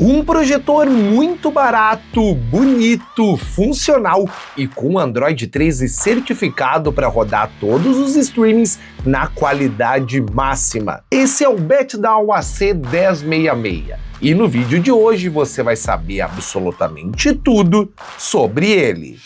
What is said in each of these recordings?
Um projetor muito barato, bonito, funcional e com Android 13 certificado para rodar todos os streamings na qualidade máxima. Esse é o BetDAW AC1066 e no vídeo de hoje você vai saber absolutamente tudo sobre ele.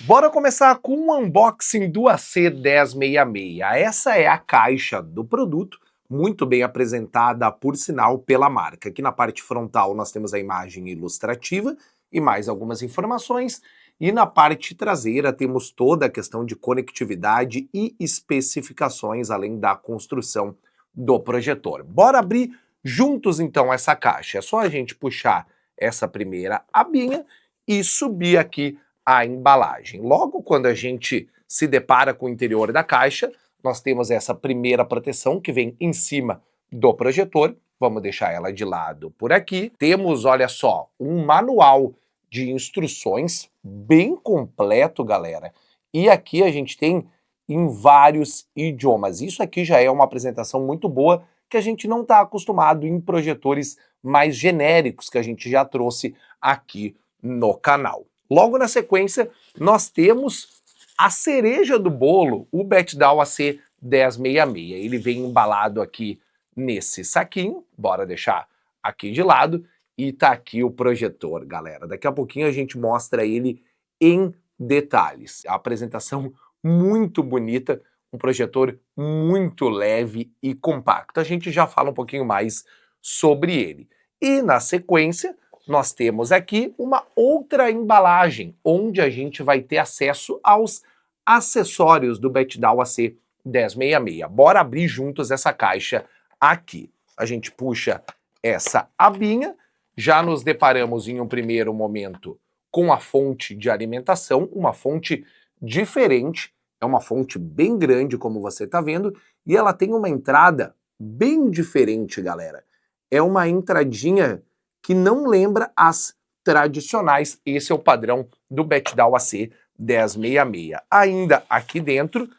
Bora começar com um unboxing do AC1066. Essa é a caixa do produto, muito bem apresentada, por sinal, pela marca. Aqui na parte frontal nós temos a imagem ilustrativa e mais algumas informações, e na parte traseira temos toda a questão de conectividade e especificações, além da construção do projetor. Bora abrir juntos então essa caixa. É só a gente puxar essa primeira abinha e subir aqui a embalagem. Logo quando a gente se depara com o interior da caixa, nós temos essa primeira proteção que vem em cima do projetor. Vamos deixar ela de lado por aqui. Temos, olha só, um manual de instruções bem completo, galera. E aqui a gente tem em vários idiomas. Isso aqui já é uma apresentação muito boa que a gente não está acostumado em projetores mais genéricos que a gente já trouxe aqui no canal. Logo na sequência, nós temos a cereja do bolo, o BetDAW AC1066. Ele vem embalado aqui nesse saquinho, bora deixar aqui de lado, e tá aqui o projetor, galera. Daqui a pouquinho a gente mostra ele em detalhes. A apresentação muito bonita, um projetor muito leve e compacto. A gente já fala um pouquinho mais sobre ele. E na sequência, nós temos aqui uma outra embalagem, onde a gente vai ter acesso aos acessórios do BetDAW AC1066. Bora abrir juntos essa caixa aqui. A gente puxa essa abinha, já nos deparamos em um primeiro momento com a fonte de alimentação, uma fonte diferente, é uma fonte bem grande, como você está vendo, e ela tem uma entrada bem diferente, galera. É uma entradinha que não lembra as tradicionais. Esse é o padrão do BetDAW AC1066. Ainda aqui dentro,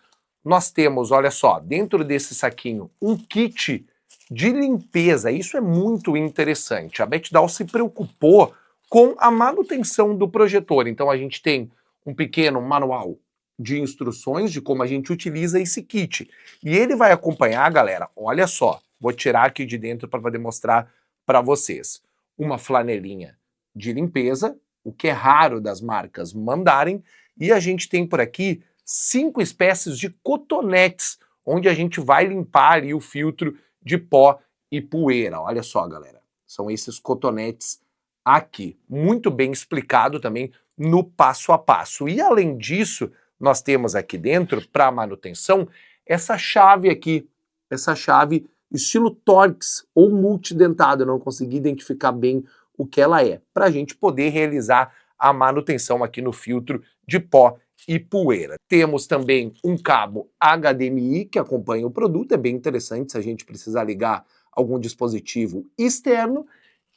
nós temos, olha só, dentro desse saquinho, um kit de limpeza. Isso é muito interessante. A BetDAW se preocupou com a manutenção do projetor. Então a gente tem um pequeno manual de instruções de como a gente utiliza esse kit. E ele vai acompanhar, galera, olha só, vou tirar aqui de dentro para poder mostrar para vocês. Uma flanelinha de limpeza, o que é raro das marcas mandarem, e a gente tem por aqui 5 espécies de cotonetes, onde a gente vai limpar ali o filtro de pó e poeira. Olha só, galera, são esses cotonetes aqui, muito bem explicado também no passo a passo. E além disso, nós temos aqui dentro, para manutenção, essa chave aqui, essa chave estilo Torx ou multidentada, eu não consegui identificar bem o que ela é, para a gente poder realizar a manutenção aqui no filtro de pó e poeira. Temos também um cabo HDMI que acompanha o produto, é bem interessante se a gente precisar ligar algum dispositivo externo,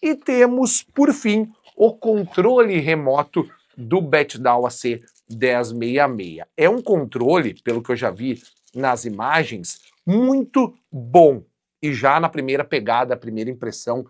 e temos, por fim, o controle remoto do BetDAW AC1066. É um controle, pelo que eu já vi nas imagens, muito bom. E já na primeira pegada, a primeira impressão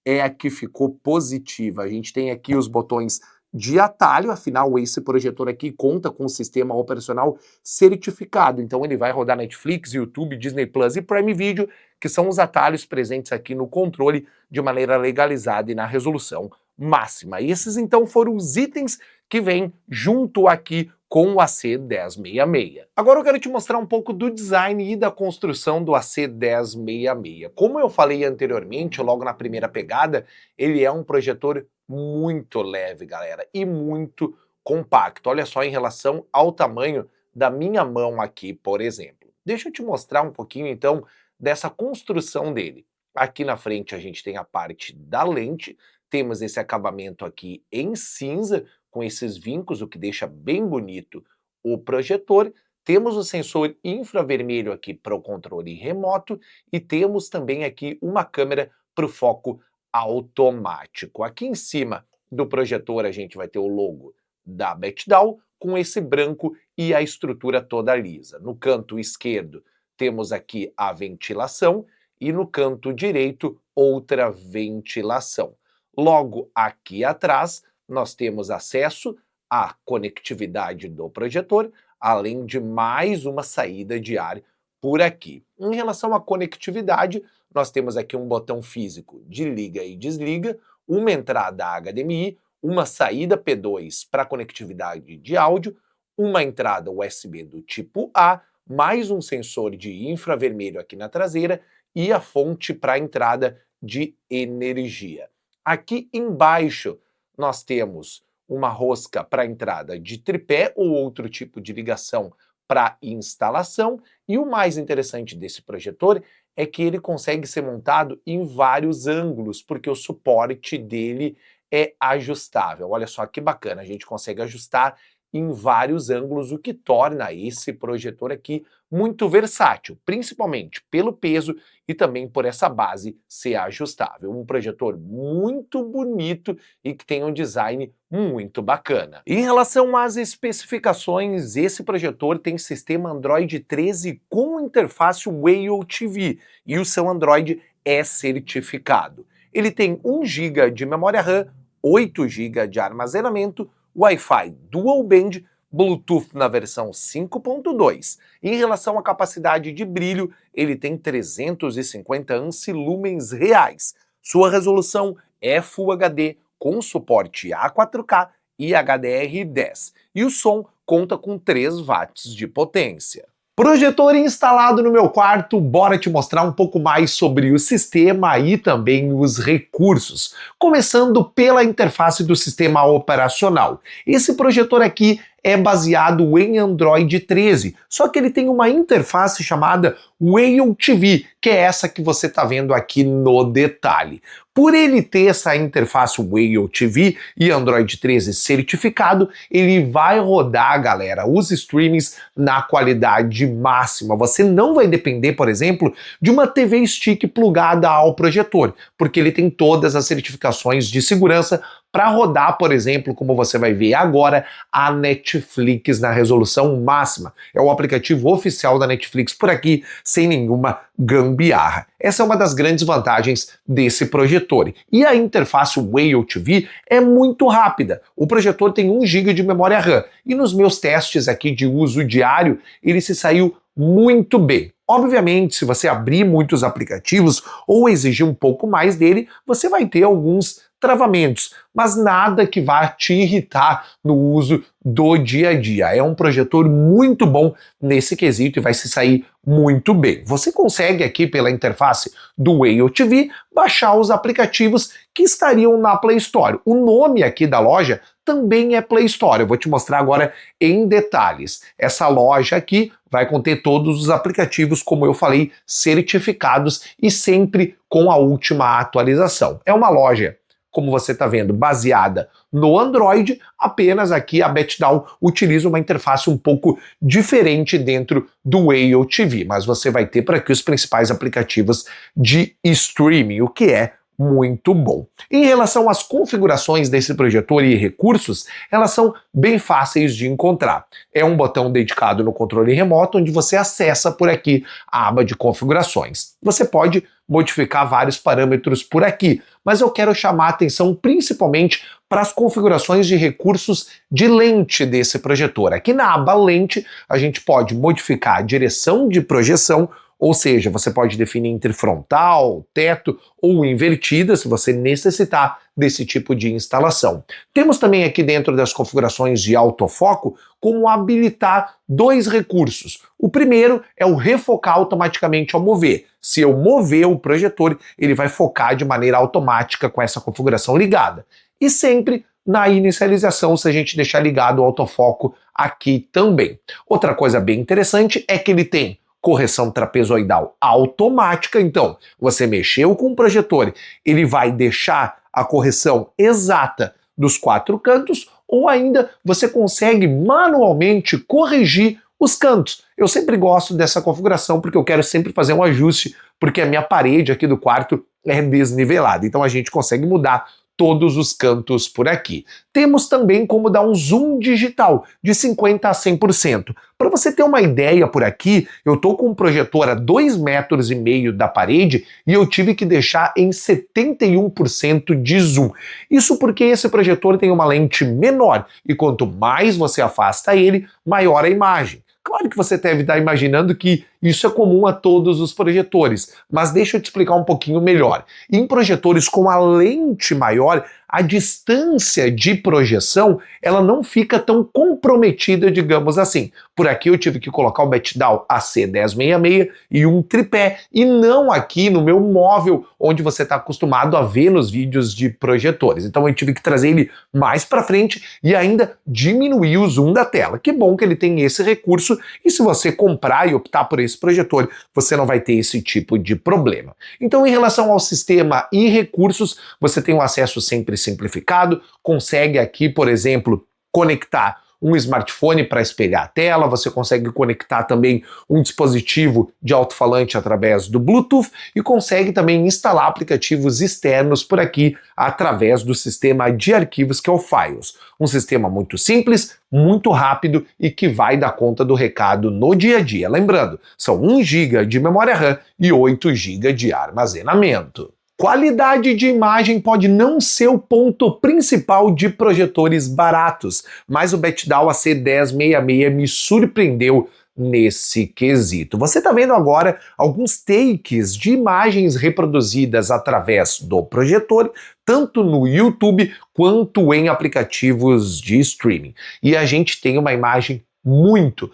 é a que ficou positiva. A gente tem aqui os botões de atalho, afinal esse projetor aqui conta com um sistema operacional certificado, então ele vai rodar Netflix, YouTube, Disney Plus e Prime Video, que são os atalhos presentes aqui no controle de maneira legalizada e na resolução máxima. E esses então foram os itens que vêm junto aqui com o AC1066. Agora eu quero te mostrar um pouco do design e da construção do AC1066. Como eu falei anteriormente, logo na primeira pegada, ele é um projetor muito leve, galera, e muito compacto. Olha só em relação ao tamanho da minha mão aqui, por exemplo. Deixa eu te mostrar um pouquinho, então, dessa construção dele. Aqui na frente a gente tem a parte da lente, temos esse acabamento aqui em cinza, com esses vincos, o que deixa bem bonito o projetor. Temos o sensor infravermelho aqui para o controle remoto e temos também aqui uma câmera para o foco automático. Aqui em cima do projetor a gente vai ter o logo da BetDAW com esse branco e a estrutura toda lisa. No canto esquerdo temos aqui a ventilação e no canto direito outra ventilação. Logo aqui atrás nós temos acesso à conectividade do projetor, além de mais uma saída de ar por aqui. Em relação à conectividade, nós temos aqui um botão físico de liga e desliga, uma entrada HDMI, uma saída P2 para conectividade de áudio, uma entrada USB do tipo A, mais um sensor de infravermelho aqui na traseira e a fonte para a entrada de energia. Aqui embaixo nós temos uma rosca para entrada de tripé ou outro tipo de ligação para instalação, e o mais interessante desse projetor é que ele consegue ser montado em vários ângulos, porque o suporte dele é ajustável. Olha só que bacana, a gente consegue ajustar em vários ângulos, o que torna esse projetor aqui muito versátil, principalmente pelo peso e também por essa base ser ajustável. Um projetor muito bonito e que tem um design muito bacana. Em relação às especificações, esse projetor tem sistema Android 13 com interface Whale TV e o seu Android é certificado. Ele tem 1 GB de memória RAM, 8 GB de armazenamento, Wi-Fi Dual Band, Bluetooth na versão 5.2. Em relação à capacidade de brilho, ele tem 350 ANSI-lumens reais. Sua resolução é Full HD com suporte a 4K e HDR10. E o som conta com 3 watts de potência. Projetor instalado no meu quarto, bora te mostrar um pouco mais sobre o sistema e também os recursos. Começando pela interface do sistema operacional. Esse projetor aqui é baseado em Android 13, só que ele tem uma interface chamada Whale TV, que é essa que você está vendo aqui no detalhe. Por ele ter essa interface Whale TV e Android 13 certificado, ele vai rodar, galera, os streamings na qualidade máxima. Você não vai depender, por exemplo, de uma TV Stick plugada ao projetor, porque ele tem todas as certificações de segurança para rodar, por exemplo, como você vai ver agora, a Netflix na resolução máxima. É o aplicativo oficial da Netflix por aqui, sem nenhuma gambiarra. Essa é uma das grandes vantagens desse projetor. E a interface Whale TV é muito rápida. O projetor tem 1 GB de memória RAM e nos meus testes aqui de uso diário, ele se saiu muito bem. Obviamente, se você abrir muitos aplicativos ou exigir um pouco mais dele, você vai ter alguns travamentos, mas nada que vá te irritar no uso do dia a dia. É um projetor muito bom nesse quesito e vai se sair muito bem. Você consegue aqui pela interface do Whale TV baixar os aplicativos que estariam na Play Store. O nome aqui da loja também é Play Store. Eu vou te mostrar agora em detalhes. Essa loja aqui vai conter todos os aplicativos, como eu falei, certificados e sempre com a última atualização. É uma loja, como você está vendo, baseada no Android, apenas aqui a BetDAW utiliza uma interface um pouco diferente dentro do Whale TV, mas você vai ter por aqui os principais aplicativos de streaming, o que é muito bom. Em relação às configurações desse projetor e recursos, elas são bem fáceis de encontrar. É um botão dedicado no controle remoto, onde você acessa por aqui a aba de configurações. Você pode modificar vários parâmetros por aqui, mas eu quero chamar a atenção principalmente para as configurações de recursos de lente desse projetor. Aqui na aba lente, a gente pode modificar a direção de projeção, ou seja, você pode definir entre frontal, teto ou invertida, se você necessitar desse tipo de instalação. Temos também aqui dentro das configurações de autofoco como habilitar 2 recursos. O primeiro é o refocar automaticamente ao mover. Se eu mover o projetor, ele vai focar de maneira automática com essa configuração ligada. E sempre na inicialização, se a gente deixar ligado o autofoco aqui também. Outra coisa bem interessante é que ele tem correção trapezoidal automática, então você mexeu com o projetor, ele vai deixar a correção exata dos 4 cantos, ou ainda você consegue manualmente corrigir os cantos. Eu sempre gosto dessa configuração porque eu quero sempre fazer um ajuste, porque a minha parede aqui do quarto é desnivelada, então a gente consegue mudar todos os cantos por aqui. Temos também como dar um zoom digital de 50% a 100%. Para você ter uma ideia por aqui, eu estou com um projetor a 2,5 metros da parede e eu tive que deixar em 71% de zoom. Isso porque esse projetor tem uma lente menor e quanto mais você afasta ele, maior a imagem. Claro que você deve estar imaginando que isso é comum a todos os projetores, mas deixa eu te explicar um pouquinho melhor. Em projetores com a lente maior, a distância de projeção ela não fica tão comprometida, digamos assim. Por aqui eu tive que colocar o Betdown AC1066 e um tripé, e não aqui no meu móvel, onde você está acostumado a ver nos vídeos de projetores. Então eu tive que trazer ele mais para frente e ainda diminuir o zoom da tela. Que bom que ele tem esse recurso, e se você comprar e optar por esse projetor, você não vai ter esse tipo de problema. Então, em relação ao sistema e recursos, você tem um acesso sempre simplificado, consegue aqui, por exemplo, conectar um smartphone para espelhar a tela, você consegue conectar também um dispositivo de alto-falante através do Bluetooth e consegue também instalar aplicativos externos por aqui através do sistema de arquivos que é o Fios. Um sistema muito simples, muito rápido e que vai dar conta do recado no dia a dia. Lembrando, são 1 GB de memória RAM e 8 GB de armazenamento. Qualidade de imagem pode não ser o ponto principal de projetores baratos, mas o Betdown AC1066 me surpreendeu nesse quesito. Você está vendo agora alguns takes de imagens reproduzidas através do projetor, tanto no YouTube quanto em aplicativos de streaming. E a gente tem uma imagem muito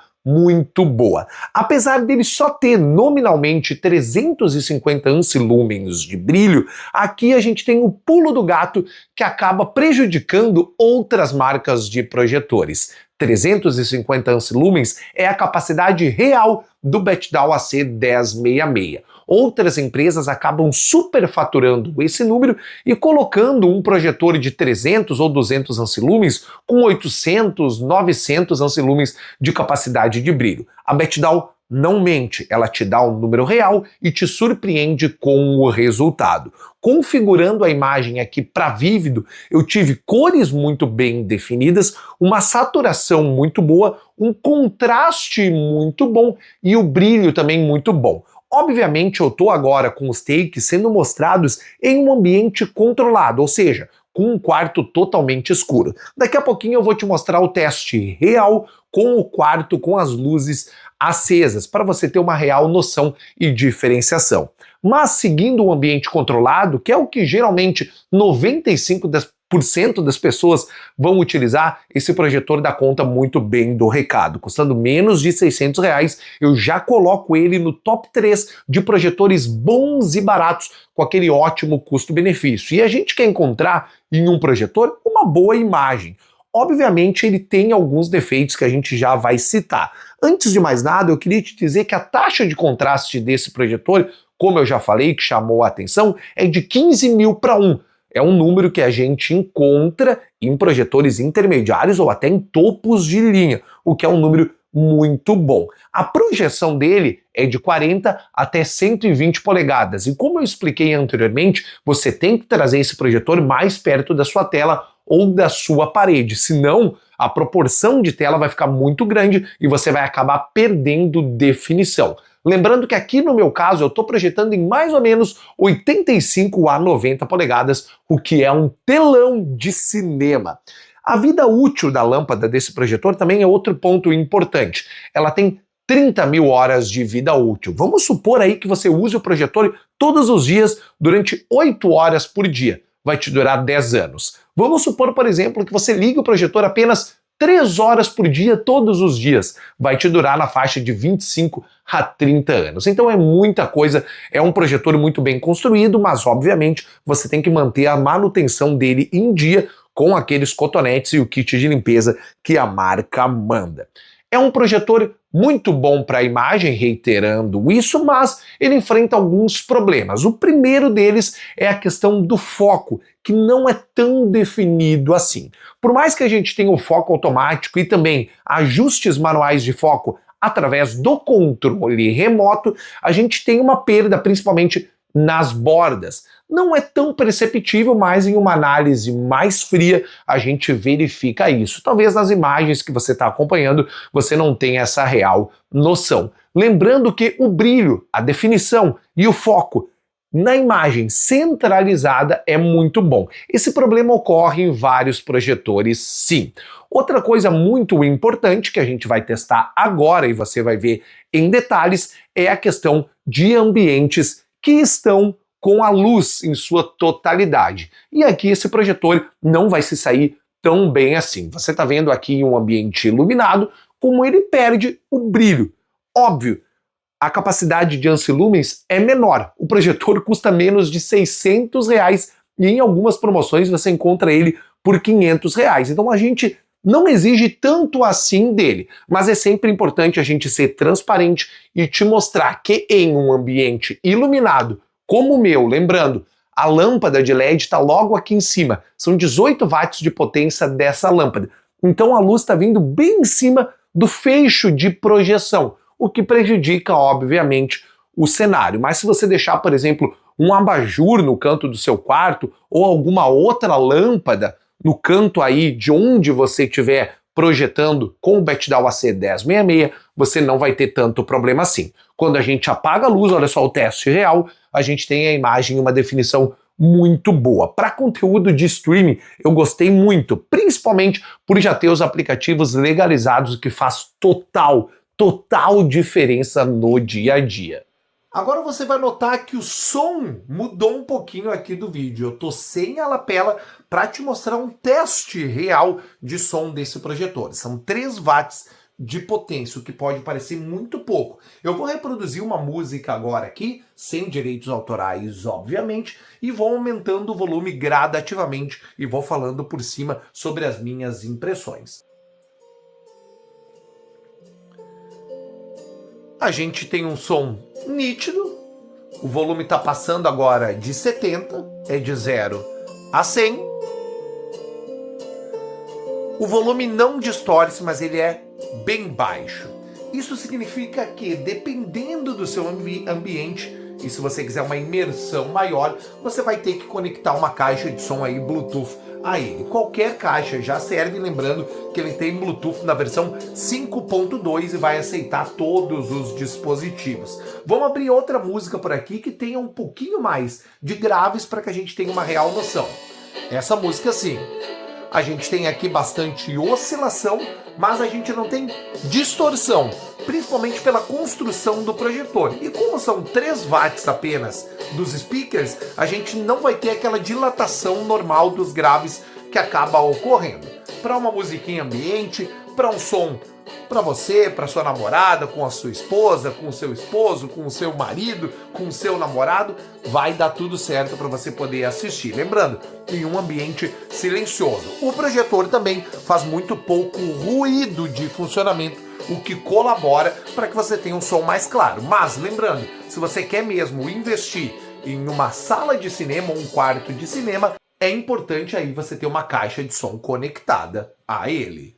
boa. Apesar dele só ter nominalmente 350 ampsilumens de brilho, aqui a gente tem o pulo do gato que acaba prejudicando outras marcas de projetores. 350 ampsilumens é a capacidade real do Betdown AC1066. Outras empresas acabam superfaturando esse número e colocando um projetor de 300 ou 200 ampsilumens com 800, 900 ampsilumens de capacidade de brilho. A Betdown não mente, ela te dá um número real e te surpreende com o resultado. Configurando a imagem aqui para vívido, eu tive cores muito bem definidas, uma saturação muito boa, um contraste muito bom e o brilho também muito bom. Obviamente eu estou agora com os takes sendo mostrados em um ambiente controlado, ou seja, com um quarto totalmente escuro. Daqui a pouquinho eu vou te mostrar o teste real com o quarto com as luzes acesas, para você ter uma real noção e diferenciação. Mas seguindo um ambiente controlado, que é o que geralmente 95% das pessoas vão utilizar, esse projetor dá conta muito bem do recado. Custando menos de R$600, eu já coloco ele no top 3 de projetores bons e baratos, com aquele ótimo custo-benefício. E a gente quer encontrar em um projetor uma boa imagem. Obviamente ele tem alguns defeitos que a gente já vai citar. Antes de mais nada, eu queria te dizer que a taxa de contraste desse projetor, como eu já falei, que chamou a atenção, é de 15.000 para 1. É um número que a gente encontra em projetores intermediários ou até em topos de linha, o que é um número muito bom. A projeção dele é de 40 até 120 polegadas e como eu expliquei anteriormente, você tem que trazer esse projetor mais perto da sua tela ou da sua parede, senão a proporção de tela vai ficar muito grande e você vai acabar perdendo definição. Lembrando que aqui no meu caso eu estou projetando em mais ou menos 85 a 90 polegadas, o que é um telão de cinema. A vida útil da lâmpada desse projetor também é outro ponto importante. Ela tem 30.000 horas de vida útil. Vamos supor aí que você use o projetor todos os dias durante 8 horas por dia. Vai te durar 10 anos. Vamos supor, por exemplo, que você ligue o projetor apenas 3 horas por dia, todos os dias. Vai te durar na faixa de 25 a 30 anos. Então é muita coisa, é um projetor muito bem construído, mas obviamente você tem que manter a manutenção dele em dia com aqueles cotonetes e o kit de limpeza que a marca manda. É um projetor muito bom para a imagem, reiterando isso, mas ele enfrenta alguns problemas. O primeiro deles é a questão do foco, que não é tão definido assim. Por mais que a gente tenha o foco automático e também ajustes manuais de foco através do controle remoto, a gente tem uma perda, principalmente nas bordas. Não é tão perceptível, mas em uma análise mais fria a gente verifica isso. Talvez nas imagens que você está acompanhando você não tenha essa real noção. Lembrando que o brilho, a definição e o foco na imagem centralizada é muito bom. Esse problema ocorre em vários projetores, sim. Outra coisa muito importante que a gente vai testar agora e você vai ver em detalhes é a questão de ambientes que estão com a luz em sua totalidade. E aqui esse projetor não vai se sair tão bem assim. Você está vendo aqui um ambiente iluminado, como ele perde o brilho. Óbvio, a capacidade de ancilumens é menor. O projetor custa menos de R$ 600 e em algumas promoções você encontra ele por R$ 500. Então a gente não exige tanto assim dele, mas é sempre importante a gente ser transparente e te mostrar que em um ambiente iluminado como o meu, lembrando, a lâmpada de LED está logo aqui em cima, são 18 watts de potência dessa lâmpada. Então a luz está vindo bem em cima do feixo de projeção, o que prejudica, obviamente, o cenário. Mas se você deixar, por exemplo, um abajur no canto do seu quarto ou alguma outra lâmpada no canto aí de onde você estiver projetando com o BetDAW AC1066, você não vai ter tanto problema assim. Quando a gente apaga a luz, olha só o teste real, a gente tem a imagem em uma definição muito boa. Para conteúdo de streaming, eu gostei muito, principalmente por já ter os aplicativos legalizados, que faz total diferença no dia a dia. Agora você vai notar que o som mudou um pouquinho aqui do vídeo. Eu tô sem a lapela para te mostrar um teste real de som desse projetor. São 3 watts de potência, o que pode parecer muito pouco. Eu vou reproduzir uma música agora aqui, sem direitos autorais, obviamente, e vou aumentando o volume gradativamente e vou falando por cima sobre as minhas impressões. A gente tem um som nítido, o volume está passando agora de 70, é de 0 a 100. O volume não distorce, mas ele é bem baixo. Isso significa que, dependendo do seu ambiente, e se você quiser uma imersão maior, você vai ter que conectar uma caixa de som aí Bluetooth a ele. Qualquer caixa já serve, lembrando que ele tem Bluetooth na versão 5.2 e vai aceitar todos os dispositivos. Vamos abrir outra música por aqui que tenha um pouquinho mais de graves para que a gente tenha uma real noção. Essa música sim. A gente tem aqui bastante oscilação, mas a gente não tem distorção, principalmente pela construção do projetor. E como são 3 watts apenas dos speakers, a gente não vai ter aquela dilatação normal dos graves que acaba ocorrendo. Para uma musiquinha ambiente, para um som para você, para sua namorada, com a sua esposa, com o seu esposo, com o seu marido, com o seu namorado, vai dar tudo certo para você poder assistir. Lembrando, em um ambiente silencioso. O projetor também faz muito pouco ruído de funcionamento, o que colabora para que você tenha um som mais claro. Mas lembrando, se você quer mesmo investir em uma sala de cinema ou um quarto de cinema, é importante aí você ter uma caixa de som conectada a ele.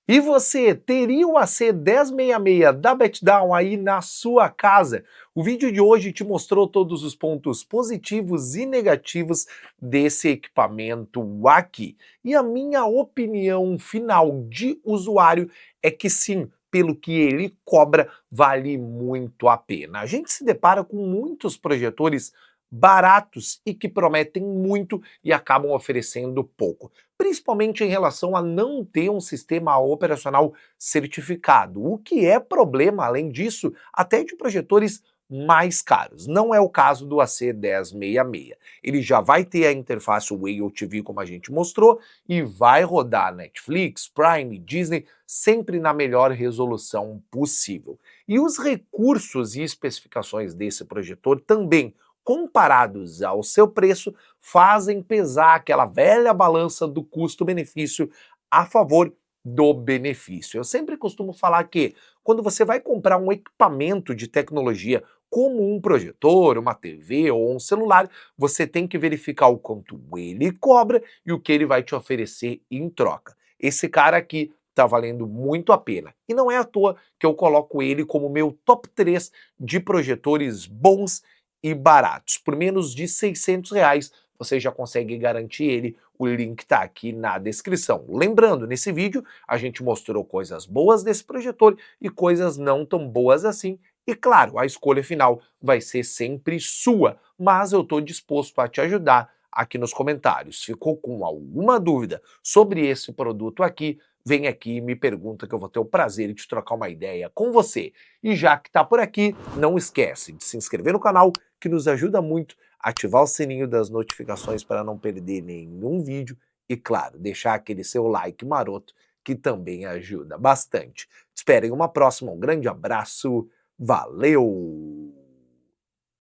E você teria o AC1066 da BetDAW aí na sua casa? O vídeo de hoje te mostrou todos os pontos positivos e negativos desse equipamento aqui. E a minha opinião final de usuário é que sim, pelo que ele cobra, vale muito a pena. A gente se depara com muitos projetores baratos e que prometem muito e acabam oferecendo pouco, principalmente em relação a não ter um sistema operacional certificado, o que é problema, além disso, até de projetores mais caros. Não é o caso do AC1066. Ele já vai ter a interface Whale TV, como a gente mostrou, e vai rodar Netflix, Prime, Disney, sempre na melhor resolução possível. E os recursos e especificações desse projetor também, comparados ao seu preço, fazem pesar aquela velha balança do custo-benefício a favor do benefício. Eu sempre costumo falar que quando você vai comprar um equipamento de tecnologia como um projetor, uma TV ou um celular, você tem que verificar o quanto ele cobra e o que ele vai te oferecer em troca. Esse cara aqui está valendo muito a pena. E não é à toa que eu coloco ele como meu top 3 de projetores bons e baratos. Por menos de R$ 600 você já consegue garantir ele. O link está aqui na descrição. Lembrando, nesse vídeo a gente mostrou coisas boas desse projetor e coisas não tão boas assim. E claro, a escolha final vai ser sempre sua, mas eu estou disposto a te ajudar aqui nos comentários. Ficou com alguma dúvida sobre esse produto aqui? Vem aqui e me pergunta que eu vou ter o prazer de trocar uma ideia com você. E já que está por aqui, não esquece de se inscrever no canal, que nos ajuda muito, ativar o sininho das notificações para não perder nenhum vídeo e, claro, deixar aquele seu like maroto, que também ajuda bastante. Te espero em uma próxima, um grande abraço, valeu!